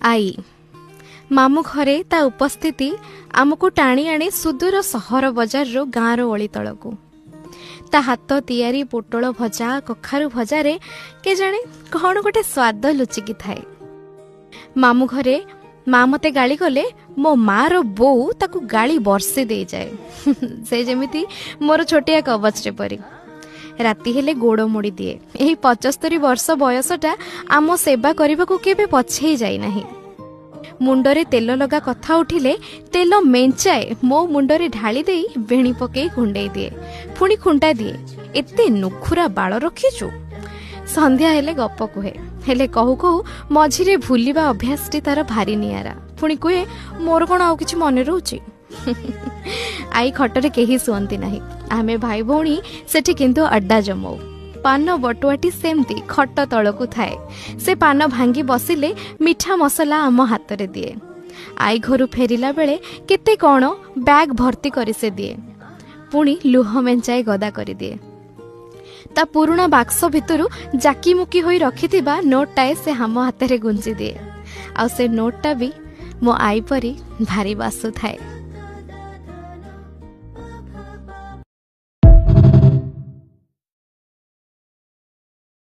आई मामू घरे ता उपस्थिति आमको टाणी आणे सुदूर सहर बजार रो गाँव ओली तलकू ता हाथ तियारी पोटल भजा कखारु भजारे के जाने कौन गोटे स्वाद लुचिकी थाए। मामू घरे माँ मते गाली गले मो माँ रो बो ताकू गाली बरसे दे जाए से जेमिति मोर छोटिया कवच रे परी राति हेले गोड़ मोड़ी दिए। यही 75 वर्ष बयसटा आम सेवा करने को केबे पछे जाई नाही। मुंडरे तेल लगा कथा उठिले तेल मेंचाए मो मुंडरे ढाली दे बेणी पके कुंडे दिए पुणी खुंटा दिए एते नुखुरा बाल रखीचु। संध्या हेले गप कुहे हेले कहू कहू मझिरे भूलिबा अभ्यासटी तार भारी नियारा पुणी कुहे मोर कौन आउ किछि मने रहउची। आई खटरे केही सुअंती नाही आमे भाई भौणी सेठी किंतु अड्डा जमाऊ पान बटुआटी सेमती खट तलकू थाए से पान भांगी बसिले मिठा मसला आम हाथ रे दिए। आई घरु फेरिला बेले केते कौन बैग भर्ती करी से दिए पुणी लुह मेंचाए गदा करी दिए। ता पुरुणा बाक्स भितरु जाकी मुकी होई रखिथिबा नोटटाए से हम हाथ रे गुंजी दिए आ से नोटटा भी मो आई परी भारी बासु थाए।